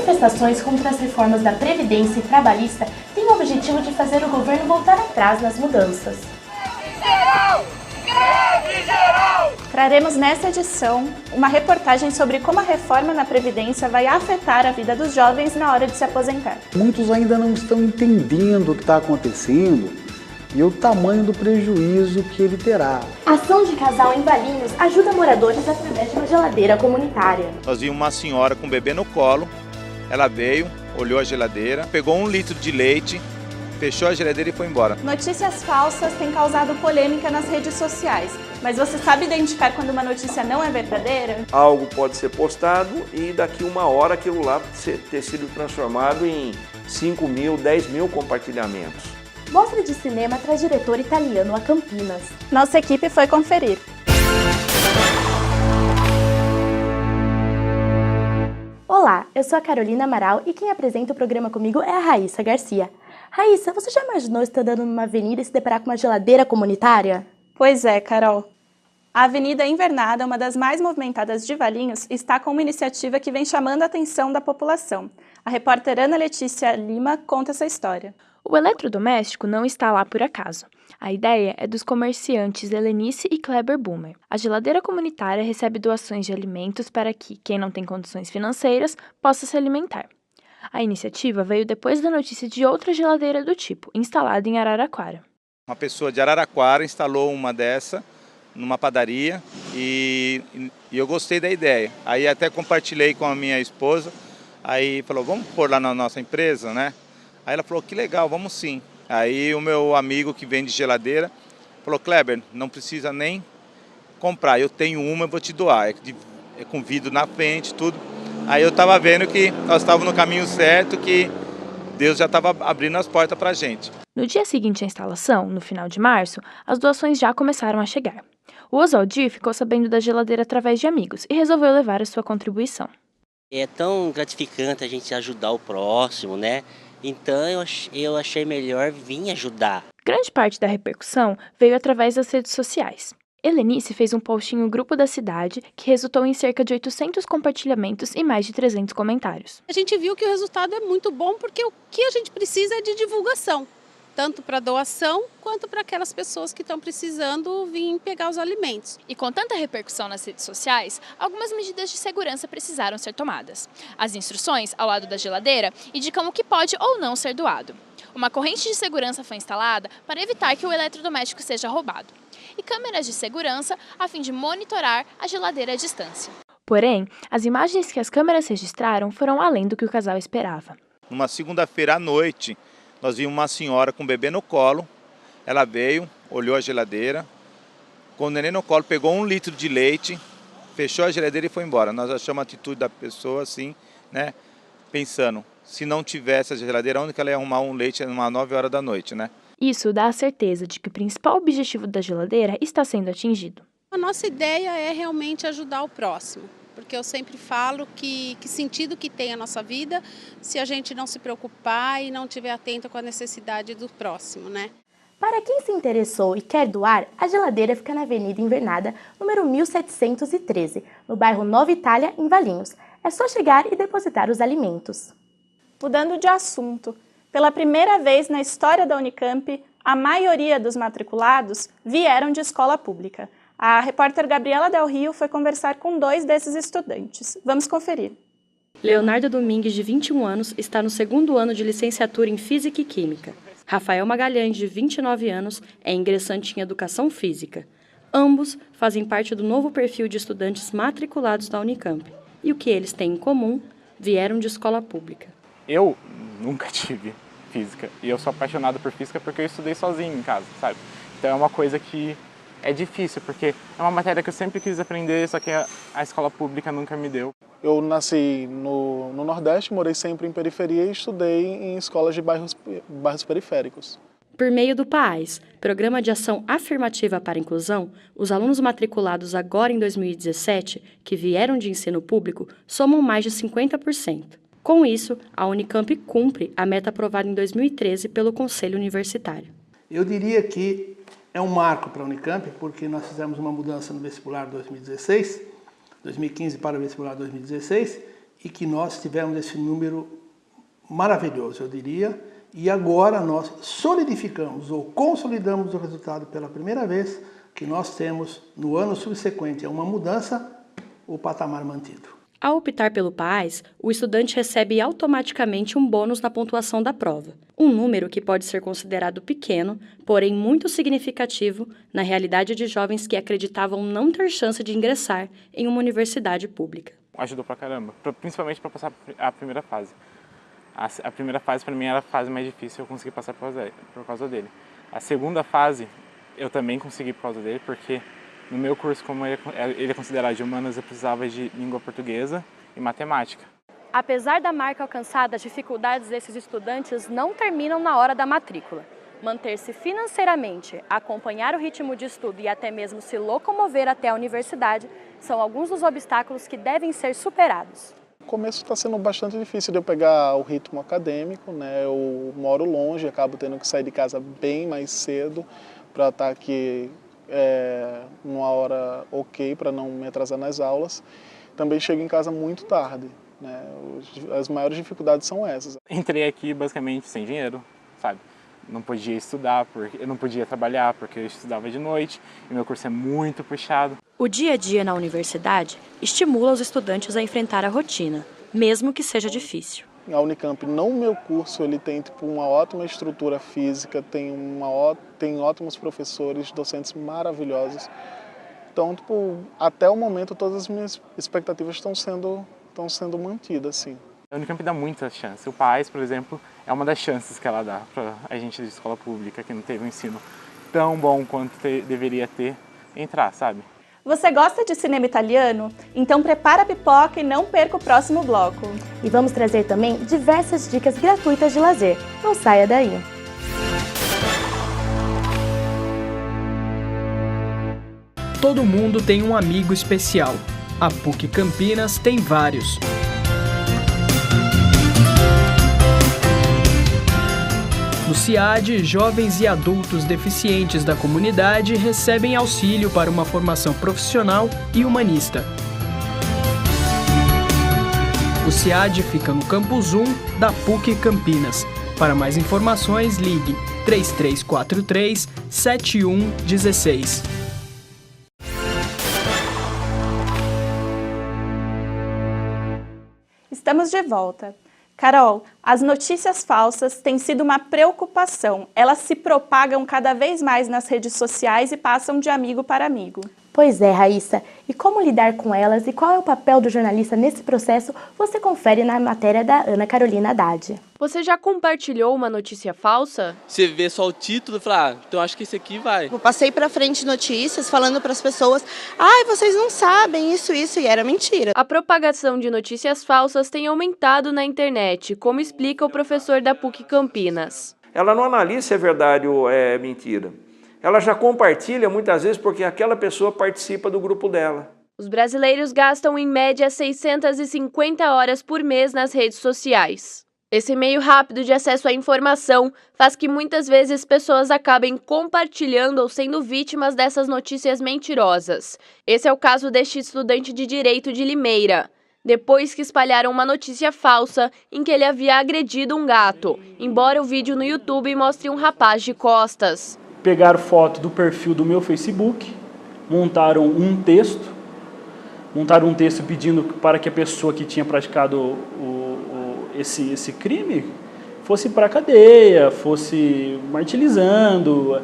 manifestações contra as reformas da Previdência e Trabalhista têm o objetivo de fazer o governo voltar atrás nas mudanças. Greve geral! Traremos nessa edição uma reportagem sobre como a reforma na Previdência vai afetar a vida dos jovens na hora de se aposentar. Muitos ainda não estão entendendo o que está acontecendo e o tamanho do prejuízo que ele terá. A ação de casal em Valinhos ajuda moradores através de uma geladeira comunitária. Nós vimos uma senhora com um bebê no colo, ela veio, olhou a geladeira, pegou 1 litro de leite, fechou a geladeira e foi embora. Notícias falsas têm causado polêmica nas redes sociais, mas você sabe identificar quando uma notícia não é verdadeira? Algo pode ser postado e daqui uma hora aquilo lá ter sido transformado em 5 mil, 10 mil compartilhamentos. Mostra de cinema traz diretor italiano a Campinas. Nossa equipe foi conferir. Olá, eu sou a Carolina Amaral e quem apresenta o programa comigo é a Raíssa Garcia. Raíssa, você já imaginou estar andando numa avenida e se deparar com uma geladeira comunitária? Pois é, Carol. A Avenida Invernada, uma das mais movimentadas de Valinhos, está com uma iniciativa que vem chamando a atenção da população. A repórter Ana Letícia Lima conta essa história. O eletrodoméstico não está lá por acaso. A ideia é dos comerciantes Helenice e Kleber Boomer. A geladeira comunitária recebe doações de alimentos para que quem não tem condições financeiras possa se alimentar. A iniciativa veio depois da notícia de outra geladeira do tipo, instalada em Araraquara. Uma pessoa de Araraquara instalou uma dessa numa padaria e eu gostei da ideia. Aí até compartilhei com a minha esposa, aí falou, vamos pôr lá na nossa empresa, né? Aí ela falou, que legal, vamos sim. Aí o meu amigo que vende geladeira falou, Kleber, não precisa nem comprar, eu tenho uma, eu vou te doar. É com vidro na frente, tudo. Aí eu estava vendo que nós estávamos no caminho certo, que Deus já estava abrindo as portas para a gente. No dia seguinte à instalação, no final de março, as doações já começaram a chegar. O Oswaldir ficou sabendo da geladeira através de amigos e resolveu levar a sua contribuição. É tão gratificante a gente ajudar o próximo, né? Então eu achei melhor vir ajudar. Grande parte da repercussão veio através das redes sociais. Helenice fez um post em um grupo da cidade que resultou em cerca de 800 compartilhamentos e mais de 300 comentários. A gente viu que o resultado é muito bom porque o que a gente precisa é de divulgação, tanto para doação quanto para aquelas pessoas que estão precisando vir pegar os alimentos. E com tanta repercussão nas redes sociais, algumas medidas de segurança precisaram ser tomadas. As instruções, ao lado da geladeira, indicam o que pode ou não ser doado. Uma corrente de segurança foi instalada para evitar que o eletrodoméstico seja roubado. E câmeras de segurança a fim de monitorar a geladeira à distância. Porém, as imagens que as câmeras registraram foram além do que o casal esperava. Numa segunda-feira à noite, nós vimos uma senhora com um bebê no colo, ela veio, olhou a geladeira, com o neném no colo, pegou 1 litro de leite, fechou a geladeira e foi embora. Nós achamos a atitude da pessoa assim, né, pensando, se não tivesse a geladeira, onde que ela ia arrumar um leite às 9 horas da noite, né? Isso dá a certeza de que o principal objetivo da geladeira está sendo atingido. A nossa ideia é realmente ajudar o próximo, porque eu sempre falo que sentido que tem a nossa vida se a gente não se preocupar e não estiver atento com a necessidade do próximo, né? Para quem se interessou e quer doar, a geladeira fica na Avenida Invernada, número 1713, no bairro Nova Itália, em Valinhos. É só chegar e depositar os alimentos. Mudando de assunto, pela primeira vez na história da Unicamp, a maioria dos matriculados vieram de escola pública. A repórter Gabriela Del Rio foi conversar com 2 desses estudantes. Vamos conferir. Leonardo Domingues, de 21 anos, está no 2º ano de licenciatura em Física e Química. Rafael Magalhães, de 29 anos, é ingressante em Educação Física. Ambos fazem parte do novo perfil de estudantes matriculados da Unicamp. E o que eles têm em comum, vieram de escola pública. Eu nunca tive física e eu sou apaixonado por física porque eu estudei sozinho em casa, sabe? Então é uma coisa que é difícil, porque é uma matéria que eu sempre quis aprender, só que a escola pública nunca me deu. Eu nasci no Nordeste, morei sempre em periferia e estudei em escolas de bairros periféricos. Por meio do PAAS, Programa de Ação Afirmativa para a Inclusão, os alunos matriculados agora em 2017, que vieram de ensino público, somam mais de 50%. Com isso, a Unicamp cumpre a meta aprovada em 2013 pelo Conselho Universitário. Eu diria que é um marco para a Unicamp, porque nós fizemos uma mudança no vestibular 2016, 2015 para o vestibular 2016, e que nós tivemos esse número maravilhoso, eu diria, e agora nós solidificamos ou consolidamos o resultado pela primeira vez, que nós temos no ano subsequente a uma mudança, o patamar mantido. Ao optar pelo PAES, o estudante recebe automaticamente um bônus na pontuação da prova. Um número que pode ser considerado pequeno, porém muito significativo na realidade de jovens que acreditavam não ter chance de ingressar em uma universidade pública. Ajudou pra caramba, principalmente para passar a primeira fase. A primeira fase para mim era a fase mais difícil, eu consegui passar por causa dele. A segunda fase eu também consegui por causa dele, porque no meu curso, como ele é considerado de humanas, eu precisava de língua portuguesa e matemática. Apesar da marca alcançada, as dificuldades desses estudantes não terminam na hora da matrícula. Manter-se financeiramente, acompanhar o ritmo de estudo e até mesmo se locomover até a universidade são alguns dos obstáculos que devem ser superados. O começo está sendo bastante difícil de eu pegar o ritmo acadêmico, né? Eu moro longe, acabo tendo que sair de casa bem mais cedo para estar aqui numa hora ok, para não me atrasar nas aulas. Também chego em casa muito tarde, né? As maiores dificuldades são essas. Entrei aqui basicamente sem dinheiro, sabe? Não podia estudar, eu não podia trabalhar porque eu estudava de noite e meu curso é muito puxado. O dia a dia na universidade estimula os estudantes a enfrentar a rotina, mesmo que seja difícil. A Unicamp, no meu curso, ele tem uma ótima estrutura física, tem ótimos professores, docentes maravilhosos. Então, até o momento, todas as minhas expectativas estão sendo mantidas, sim. A Unicamp dá muitas chances. O PAES, por exemplo, é uma das chances que ela dá para a gente de escola pública que não teve um ensino tão bom quanto deveria ter, entrar, sabe? Você gosta de cinema italiano? Então prepara a pipoca e não perca o próximo bloco. E vamos trazer também diversas dicas gratuitas de lazer. Não saia daí! Todo mundo tem um amigo especial. A PUC Campinas tem vários. No CIAD, jovens e adultos deficientes da comunidade recebem auxílio para uma formação profissional e humanista. O CIAD fica no Campus 1 da PUC Campinas. Para mais informações, ligue 3343-7116. Estamos de volta. Carol, as notícias falsas têm sido uma preocupação. Elas se propagam cada vez mais nas redes sociais e passam de amigo para amigo. Pois é, Raíssa. E como lidar com elas e qual é o papel do jornalista nesse processo, você confere na matéria da Ana Carolina Haddad. Você já compartilhou uma notícia falsa? Você vê só o título e fala, então acho que esse aqui vai. Eu passei para frente notícias falando para as pessoas, vocês não sabem isso, e era mentira. A propagação de notícias falsas tem aumentado na internet, como explica o professor da PUC Campinas. Ela não analisa se é verdade ou é mentira. Ela já compartilha muitas vezes porque aquela pessoa participa do grupo dela. Os brasileiros gastam em média 650 horas por mês nas redes sociais. Esse meio rápido de acesso à informação faz que muitas vezes pessoas acabem compartilhando ou sendo vítimas dessas notícias mentirosas. Esse é o caso deste estudante de Direito de Limeira. Depois que espalharam uma notícia falsa em que ele havia agredido um gato, embora o vídeo no YouTube mostre um rapaz de costas. Pegaram foto do perfil do meu Facebook, montaram um texto pedindo para que a pessoa que tinha praticado esse crime fosse para a cadeia, fosse martirizando,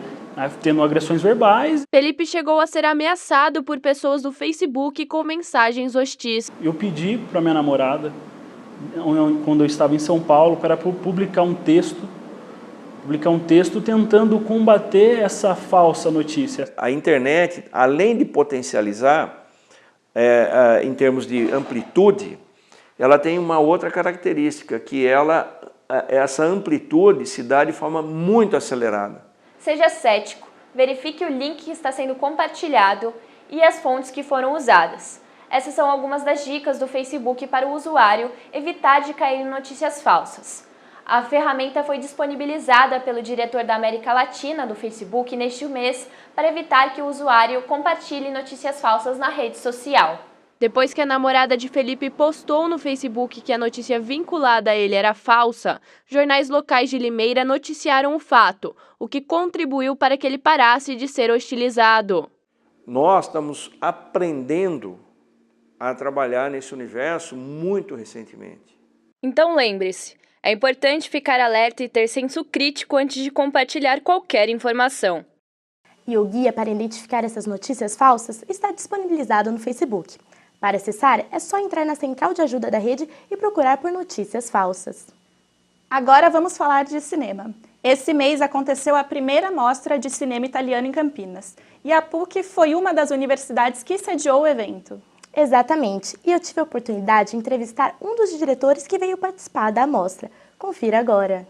tendo agressões verbais. Felipe chegou a ser ameaçado por pessoas do Facebook com mensagens hostis. Eu pedi para minha namorada, quando eu estava em São Paulo, para publicar um texto tentando combater essa falsa notícia. A internet, além de potencializar, em termos de amplitude, ela tem uma outra característica, que essa amplitude se dá de forma muito acelerada. Seja cético, verifique o link que está sendo compartilhado e as fontes que foram usadas. Essas são algumas das dicas do Facebook para o usuário evitar de cair em notícias falsas. A ferramenta foi disponibilizada pelo diretor da América Latina do Facebook neste mês para evitar que o usuário compartilhe notícias falsas na rede social. Depois que a namorada de Felipe postou no Facebook que a notícia vinculada a ele era falsa, jornais locais de Limeira noticiaram o fato, o que contribuiu para que ele parasse de ser hostilizado. Nós estamos aprendendo a trabalhar nesse universo muito recentemente. Então lembre-se, é importante ficar alerta e ter senso crítico antes de compartilhar qualquer informação. E o guia para identificar essas notícias falsas está disponibilizado no Facebook. Para acessar, é só entrar na central de ajuda da rede e procurar por notícias falsas. Agora vamos falar de cinema. Esse mês aconteceu a primeira mostra de cinema italiano em Campinas. E a PUC foi uma das universidades que sediou o evento. Exatamente, e eu tive a oportunidade de entrevistar um dos diretores que veio participar da mostra. Confira agora.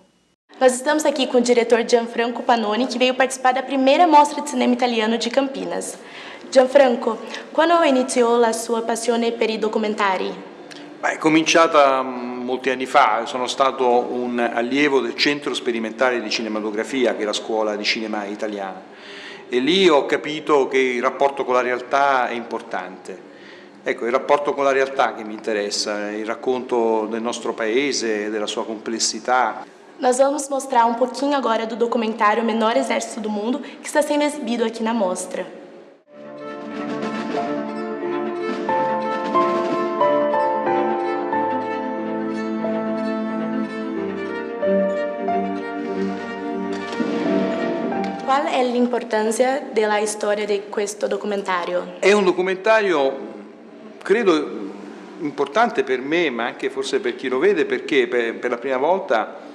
Nós estamos aqui com o diretor Gianfranco Panoni, que veio participar da primeira mostra de cinema italiano de Campinas. Gianfranco, quando iniziò la sua passione per i documentari? È cominciata molti anni fa, sono stato un allievo del Centro Sperimentale di Cinematografia, che è la scuola di cinema italiana, e lì ho capito che il rapporto con la realtà è importante. Ecco, il rapporto con la realtà che mi interessa, il racconto del nostro paese, della sua complessità. Nós vamos mostrar um pouquinho agora do documentário Menor Exército do Mundo, que está sendo exibido aqui na mostra. Qual è l'importanza della storia di questo documentario? È un documentario, credo, importante per me, ma anche forse per chi lo vede, perché per la prima volta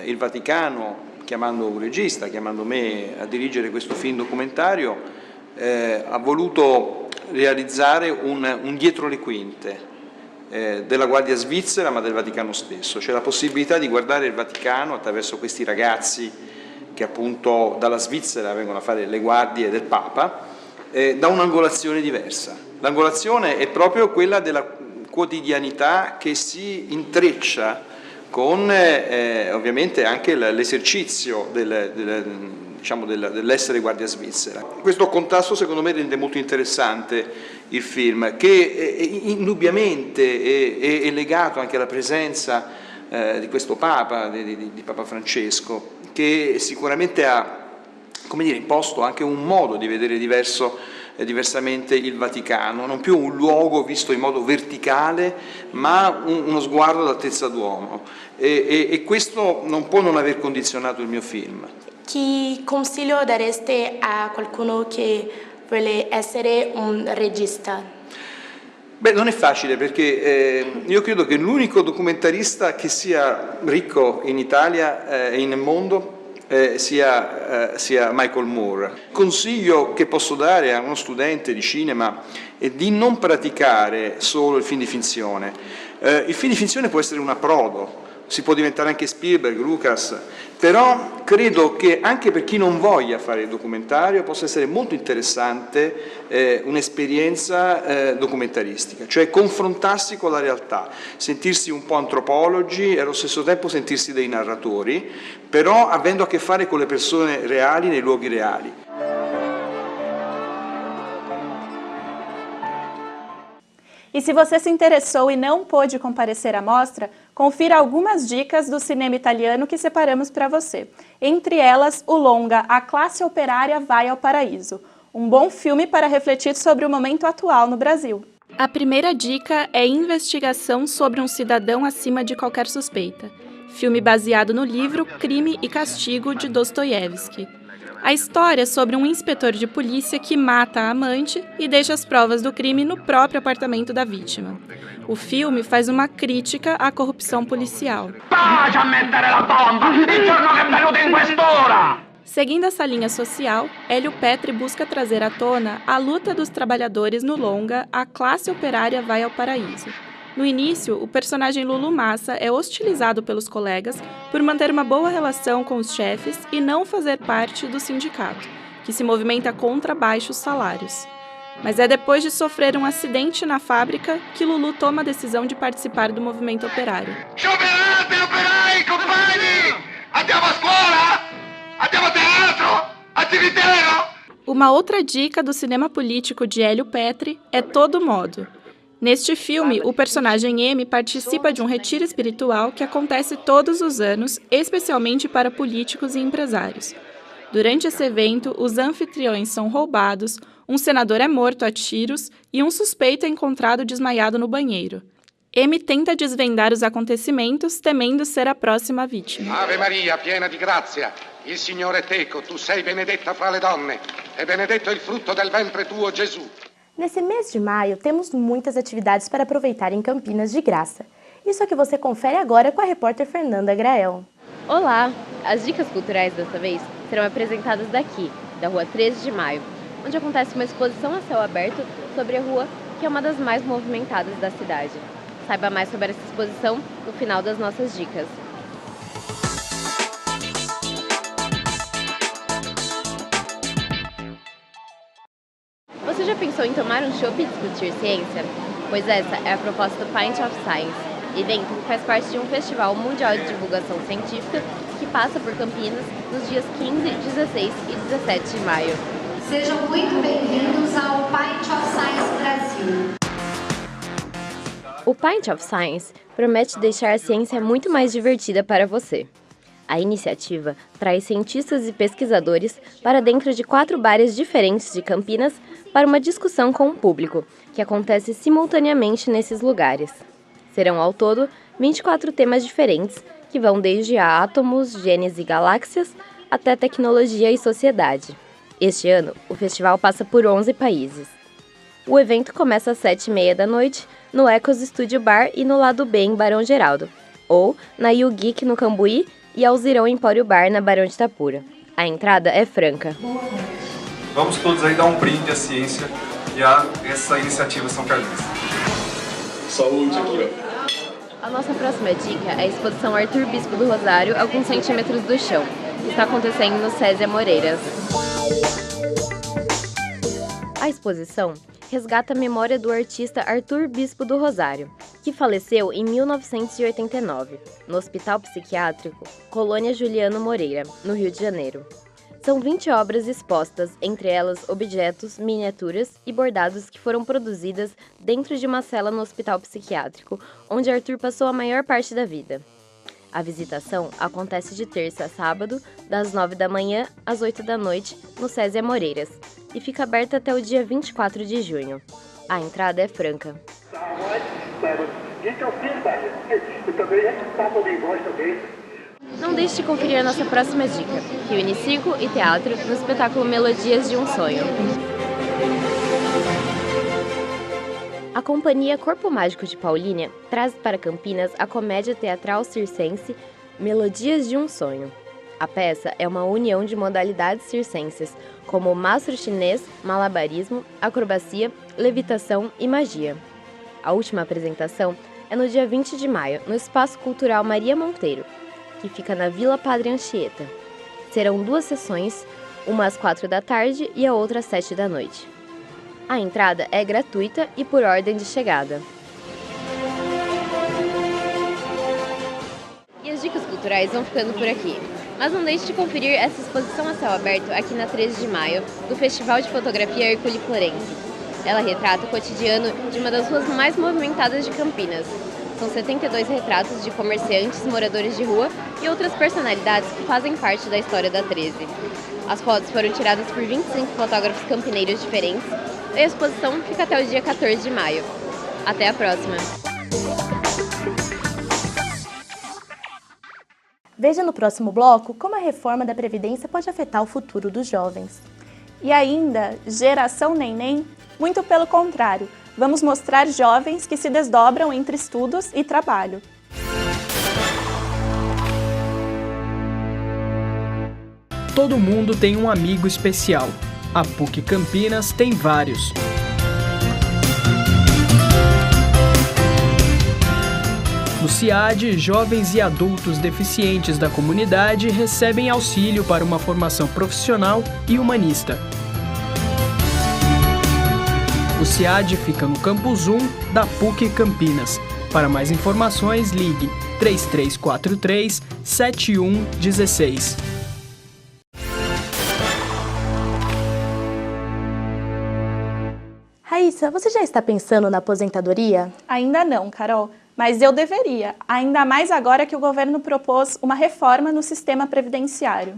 il Vaticano, chiamando un regista, chiamando me a dirigere questo film documentario, ha voluto realizzare un dietro le quinte della Guardia Svizzera, ma del Vaticano stesso, cioè la possibilità di guardare il Vaticano attraverso questi ragazzi che appunto dalla Svizzera vengono a fare le guardie del Papa, da un'angolazione diversa. L'angolazione è proprio quella della quotidianità che si intreccia con ovviamente anche l'esercizio dell'essere guardia svizzera. Questo contrasto secondo me rende molto interessante il film, che indubbiamente è legato anche alla presenza di questo Papa, di Papa Francesco, che sicuramente ha, come dire, imposto anche un modo di vedere diversamente il Vaticano, non più un luogo visto in modo verticale, ma uno sguardo d'altezza d'uomo, e questo non può non aver condizionato il mio film. Che consiglio dareste a qualcuno che vuole essere un regista? Beh, non è facile, perché io credo che l'unico documentarista che sia ricco in Italia e nel mondo sia Michael Moore. Il consiglio che posso dare a uno studente di cinema è di non praticare solo il film di finzione. Il film di finzione può essere un approdo, si può diventare anche Spielberg, Lucas, però credo che anche per chi non voglia fare il documentario possa essere molto interessante un'esperienza documentaristica, cioè confrontarsi con la realtà, sentirsi un po' antropologi e allo stesso tempo sentirsi dei narratori, però avendo a che fare con le persone reali nei luoghi reali. E se você se interessou e não pôde comparecer à mostra, confira algumas dicas do cinema italiano que separamos para você. Entre elas, o longa A Classe Operária Vai ao Paraíso, um bom filme para refletir sobre o momento atual no Brasil. A primeira dica é Investigação sobre um Cidadão Acima de Qualquer Suspeita, filme baseado no livro Crime e Castigo, de Dostoiévski. A história é sobre um inspetor de polícia que mata a amante e deixa as provas do crime no próprio apartamento da vítima. O filme faz uma crítica à corrupção policial. Seguindo essa linha social, Hélio Petri busca trazer à tona a luta dos trabalhadores no longa A Classe Operária Vai ao Paraíso. No início, o personagem Lulu Massa é hostilizado pelos colegas por manter uma boa relação com os chefes e não fazer parte do sindicato, que se movimenta contra baixos salários. Mas é depois de sofrer um acidente na fábrica que Lulu toma a decisão de participar do movimento operário. Scioperate, operai, compagni! Andiamo a scuola! Andiamo a teatro! A cimitero! Uma outra dica do cinema político de Hélio Petri é Todo Modo. Neste filme, o personagem M participa de um retiro espiritual que acontece todos os anos, especialmente para políticos e empresários. Durante esse evento, os anfitriões são roubados, um senador é morto a tiros e um suspeito é encontrado desmaiado no banheiro. M tenta desvendar os acontecimentos, temendo ser a próxima vítima. Ave Maria, piena di grazia, il Signore è teco, tu sei benedetta fra le donne, e benedetto il frutto del ventre tuo, Gesù. Nesse mês de maio, temos muitas atividades para aproveitar em Campinas de graça. Isso é que você confere agora com a repórter Fernanda Grael. Olá! As dicas culturais dessa vez serão apresentadas daqui, da Rua 13 de Maio, onde acontece uma exposição a céu aberto sobre a rua, que é uma das mais movimentadas da cidade. Saiba mais sobre essa exposição no final das nossas dicas. Você já pensou em tomar um chopp e discutir ciência? Pois essa é a proposta do Pint of Science, evento que faz parte de um festival mundial de divulgação científica que passa por Campinas nos dias 15, 16 e 17 de maio. Sejam muito bem-vindos ao Pint of Science Brasil. O Pint of Science promete deixar a ciência muito mais divertida para você. A iniciativa traz cientistas e pesquisadores para dentro de 4 bares diferentes de Campinas para uma discussão com o público, que acontece simultaneamente nesses lugares. Serão ao todo 24 temas diferentes, que vão desde átomos, genes e galáxias, até tecnologia e sociedade. Este ano, o festival passa por 11 países. O evento começa às 7h30 da noite, no Ecos Studio Bar e no Lado B em Barão Geraldo, ou na You Geek no Cambuí e Alzirão Empório Bar na Barão de Itapura. A entrada é franca. Vamos todos aí dar um brinde à ciência e a essa iniciativa São Carlinhos. Saúde aqui, ó. A nossa próxima dica é a exposição Arthur Bispo do Rosário, a alguns centímetros do chão, que está acontecendo no Césia Moreiras. A exposição resgata a memória do artista Arthur Bispo do Rosário, que faleceu em 1989, no Hospital Psiquiátrico Colônia Juliano Moreira, no Rio de Janeiro. São 20 obras expostas, entre elas objetos, miniaturas e bordados que foram produzidas dentro de uma cela no Hospital Psiquiátrico, onde Arthur passou a maior parte da vida. A visitação acontece de terça a sábado, das 9 da manhã às 8 da noite, no Césia Moreiras, e fica aberta até o dia 24 de junho. A entrada é franca. Não deixe de conferir a nossa próxima dica, que une circo e teatro no espetáculo Melodias de um Sonho. A Companhia Corpo Mágico de Paulínia traz para Campinas a comédia teatral circense Melodias de um Sonho. A peça é uma união de modalidades circenses, como mastro chinês, malabarismo, acrobacia, levitação e magia. A última apresentação é no dia 20 de maio, no Espaço Cultural Maria Monteiro, que fica na Vila Padre Anchieta. Serão 2 sessões, uma às 4 da tarde e a outra às 7 da noite. A entrada é gratuita e por ordem de chegada. E as dicas culturais vão ficando por aqui. Mas não deixe de conferir essa exposição a céu aberto aqui na 13 de maio, do Festival de Fotografia Hercule Florenzi. Ela retrata o cotidiano de uma das ruas mais movimentadas de Campinas. São 72 retratos de comerciantes, moradores de rua e outras personalidades que fazem parte da história da 13. As fotos foram tiradas por 25 fotógrafos campineiros diferentes e a exposição fica até o dia 14 de maio. Até a próxima! Veja no próximo bloco como a reforma da Previdência pode afetar o futuro dos jovens. E ainda, geração neném? Muito pelo contrário, vamos mostrar jovens que se desdobram entre estudos e trabalho. Todo mundo tem um amigo especial. A PUC Campinas tem vários. No CIAD, jovens e adultos deficientes da comunidade recebem auxílio para uma formação profissional e humanista. O CIAD fica no Campus 1 da PUC Campinas. Para mais informações, ligue 3343-7116. Raíssa, você já está pensando na aposentadoria? Ainda não, Carol, mas eu deveria, ainda mais agora que o governo propôs uma reforma no sistema previdenciário.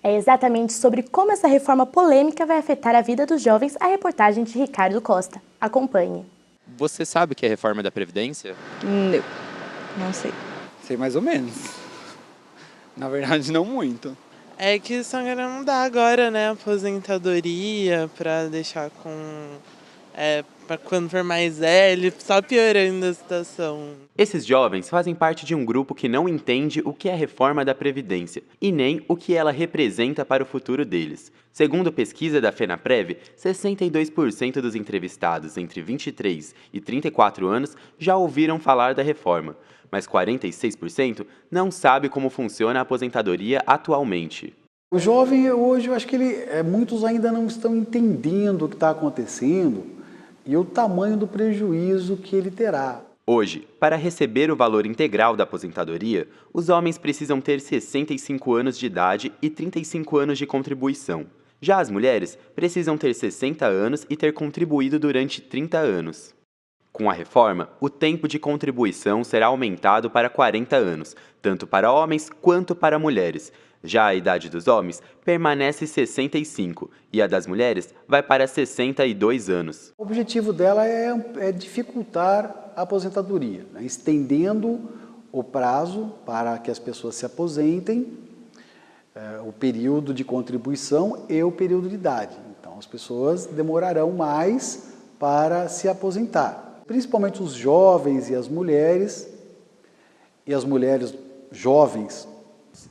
É exatamente sobre como essa reforma polêmica vai afetar a vida dos jovens a reportagem de Ricardo Costa. Acompanhe. Você sabe o que é a reforma da Previdência? Não sei. Sei mais ou menos. Na verdade, não muito. É que estão querendo dar agora, né, aposentadoria para deixar para quando for mais velho, só piorando a situação. Esses jovens fazem parte de um grupo que não entende o que é a reforma da Previdência e nem o que ela representa para o futuro deles. Segundo pesquisa da FENAPREV, 62% dos entrevistados entre 23 e 34 anos já ouviram falar da reforma, mas 46% não sabe como funciona a aposentadoria atualmente. O jovem hoje, eu acho que muitos ainda não estão entendendo o que está acontecendo e o tamanho do prejuízo que ele terá. Hoje, para receber o valor integral da aposentadoria, os homens precisam ter 65 anos de idade e 35 anos de contribuição. Já as mulheres precisam ter 60 anos e ter contribuído durante 30 anos. Com a reforma, o tempo de contribuição será aumentado para 40 anos, tanto para homens quanto para mulheres. Já a idade dos homens permanece 65 e a das mulheres vai para 62 anos. O objetivo dela é dificultar a aposentadoria, né? Estendendo o prazo para que as pessoas se aposentem, o período de contribuição e o período de idade. Então, as pessoas demorarão mais para se aposentar. Principalmente os jovens e as mulheres jovens.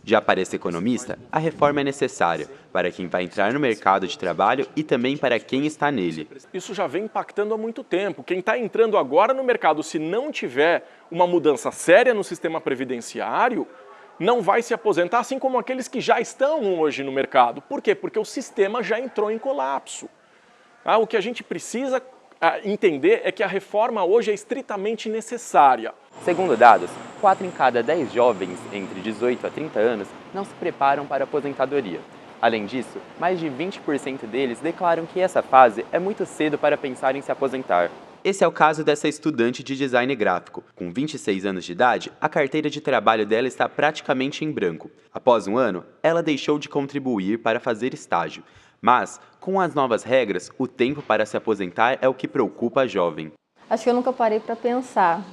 Já para esse economista, a reforma é necessária para quem vai entrar no mercado de trabalho e também para quem está nele. Isso já vem impactando há muito tempo. Quem está entrando agora no mercado, se não tiver uma mudança séria no sistema previdenciário, não vai se aposentar, assim como aqueles que já estão hoje no mercado. Por quê? Porque o sistema já entrou em colapso. O que a gente precisa entender é que a reforma hoje é estritamente necessária. Segundo dados, 4 em cada 10 jovens entre 18 a 30 anos não se preparam para a aposentadoria. Além disso, mais de 20% deles declaram que essa fase é muito cedo para pensar em se aposentar. Esse é o caso dessa estudante de design gráfico. Com 26 anos de idade, a carteira de trabalho dela está praticamente em branco. Após um ano, ela deixou de contribuir para fazer estágio. Mas, com as novas regras, o tempo para se aposentar é o que preocupa a jovem. Acho que eu nunca parei para pensar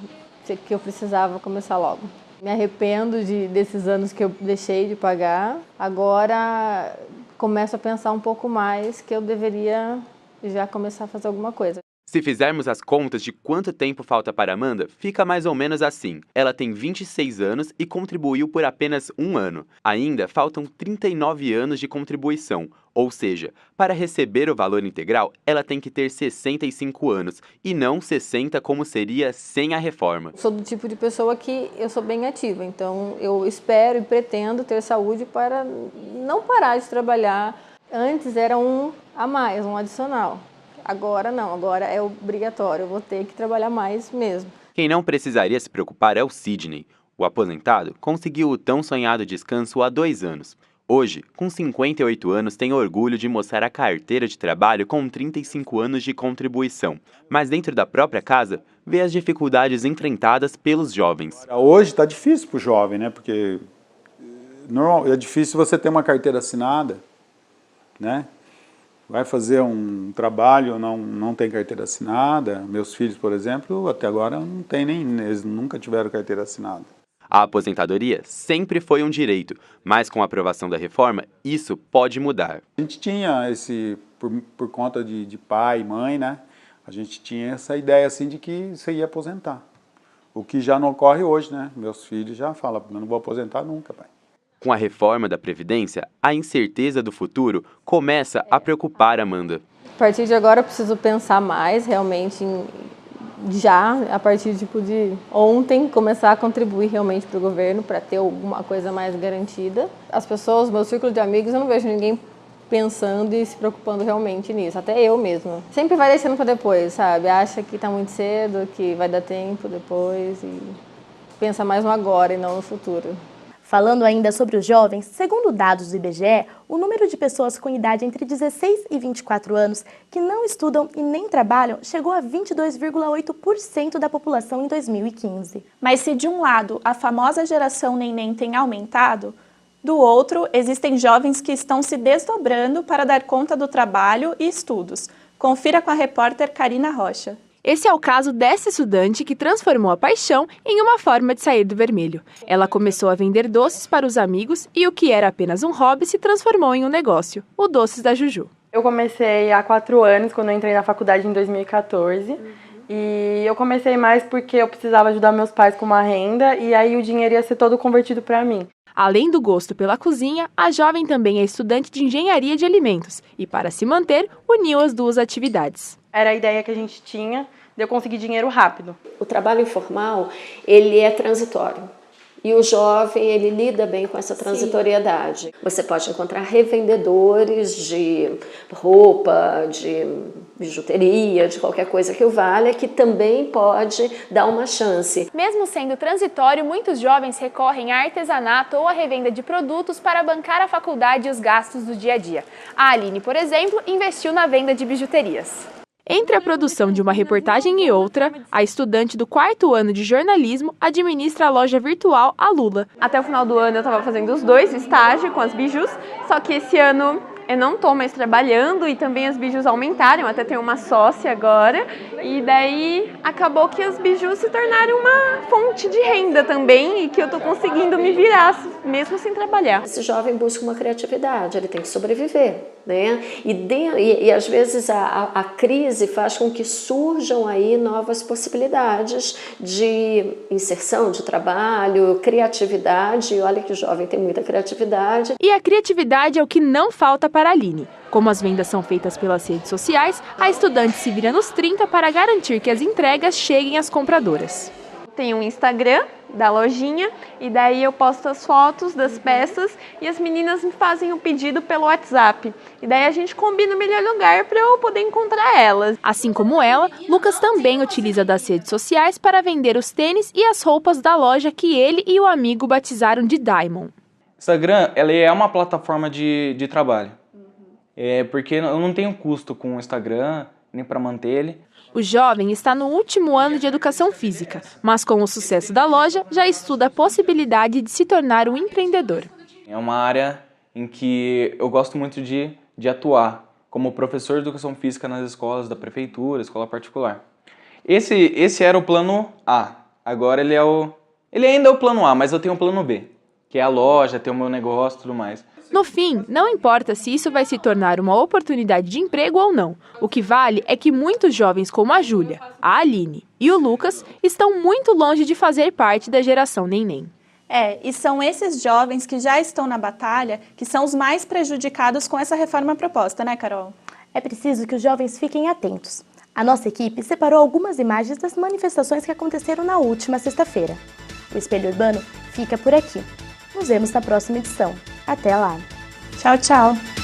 que eu precisava começar logo. Me arrependo desses anos que eu deixei de pagar. Agora começo a pensar um pouco mais que eu deveria já começar a fazer alguma coisa. Se fizermos as contas de quanto tempo falta para Amanda, fica mais ou menos assim. Ela tem 26 anos e contribuiu por apenas um ano. Ainda faltam 39 anos de contribuição, ou seja, para receber o valor integral, ela tem que ter 65 anos e não 60 como seria sem a reforma. Sou do tipo de pessoa que eu sou bem ativa, então eu espero e pretendo ter saúde para não parar de trabalhar. Antes era um a mais, um adicional. Agora não, agora é obrigatório, eu vou ter que trabalhar mais mesmo. Quem não precisaria se preocupar é o Sidney. O aposentado conseguiu o tão sonhado descanso há 2 anos. Hoje, com 58 anos, tem orgulho de mostrar a carteira de trabalho com 35 anos de contribuição. Mas dentro da própria casa, vê as dificuldades enfrentadas pelos jovens. Hoje está difícil para o jovem, né? Porque é difícil você ter uma carteira assinada, né? Vai fazer um trabalho, não tem carteira assinada. Meus filhos, por exemplo, até agora não tem eles nunca tiveram carteira assinada. A aposentadoria sempre foi um direito, mas com a aprovação da reforma, isso pode mudar. A gente tinha por conta de pai e mãe, né? A gente tinha essa ideia assim de que você ia aposentar. O que já não ocorre hoje, né? Meus filhos já falam, eu não vou aposentar nunca, pai. Com a reforma da Previdência, a incerteza do futuro começa a preocupar Amanda. A partir de agora eu preciso pensar mais realmente a partir de ontem, começar a contribuir realmente para o governo, para ter alguma coisa mais garantida. As pessoas, meu círculo de amigos, eu não vejo ninguém pensando e se preocupando realmente nisso, até eu mesma. Sempre vai deixando para depois, sabe? Acha que está muito cedo, que vai dar tempo depois e pensa mais no agora e não no futuro. Falando ainda sobre os jovens, segundo dados do IBGE, o número de pessoas com idade entre 16 e 24 anos que não estudam e nem trabalham chegou a 22,8% da população em 2015. Mas se de um lado a famosa geração neném tem aumentado, do outro existem jovens que estão se desdobrando para dar conta do trabalho e estudos. Confira com a repórter Karina Rocha. Esse é o caso dessa estudante que transformou a paixão em uma forma de sair do vermelho. Ela começou a vender doces para os amigos e o que era apenas um hobby se transformou em um negócio, o Doces da Juju. Eu comecei há 4 anos, quando eu entrei na faculdade em 2014. E eu comecei mais porque eu precisava ajudar meus pais com uma renda e aí o dinheiro ia ser todo convertido para mim. Além do gosto pela cozinha, a jovem também é estudante de engenharia de alimentos e, para se manter, uniu as duas atividades. Era a ideia que a gente tinha de eu conseguir dinheiro rápido. O trabalho informal, ele é transitório. E o jovem, ele lida bem com essa transitoriedade. Sim. Você pode encontrar revendedores de roupa, de bijuteria, de qualquer coisa que o valha, que também pode dar uma chance. Mesmo sendo transitório, muitos jovens recorrem a artesanato ou a revenda de produtos para bancar a faculdade e os gastos do dia a dia. A Aline, por exemplo, investiu na venda de bijuterias. Entre a produção de uma reportagem e outra, a estudante do 4º ano de jornalismo administra a loja virtual A Lula. Até o final do ano eu estava fazendo os 2 estágios com as bijus, só que esse ano eu não estou mais trabalhando e também as bijus aumentaram, até tenho uma sócia agora, e daí acabou que as bijus se tornaram uma fonte de renda também e que eu estou conseguindo me virar, mesmo sem trabalhar. Esse jovem busca uma criatividade, ele tem que sobreviver, né? E às vezes a crise faz com que surjam aí novas possibilidades de inserção, de trabalho, criatividade, e olha que o jovem tem muita criatividade. E a criatividade é o que não falta para a Aline. Como as vendas são feitas pelas redes sociais, a estudante se vira nos 30 para garantir que as entregas cheguem às compradoras. Tem um Instagram da lojinha e daí eu posto as fotos das peças e as meninas me fazem o pedido pelo WhatsApp. E daí a gente combina o melhor lugar para eu poder encontrar elas. Assim como ela, Lucas também utiliza das redes sociais para vender os tênis e as roupas da loja que ele e o amigo batizaram de Diamond. Instagram, ela é uma plataforma de trabalho. Porque eu não tenho custo com o Instagram, nem para manter ele. O jovem está no último ano de educação física, mas com o sucesso da loja, já estuda a possibilidade de se tornar um empreendedor. É uma área em que eu gosto muito de atuar, como professor de educação física nas escolas da prefeitura, escola particular. Esse era o plano A, agora ele ainda é o plano A, mas eu tenho o plano B, que é a loja, ter o meu negócio e tudo mais. No fim, não importa se isso vai se tornar uma oportunidade de emprego ou não. O que vale é que muitos jovens como a Júlia, a Aline e o Lucas estão muito longe de fazer parte da geração neném. E são esses jovens que já estão na batalha que são os mais prejudicados com essa reforma proposta, né, Carol? É preciso que os jovens fiquem atentos. A nossa equipe separou algumas imagens das manifestações que aconteceram na última sexta-feira. O Espelho Urbano fica por aqui. Nos vemos na próxima edição. Até lá. Tchau, tchau.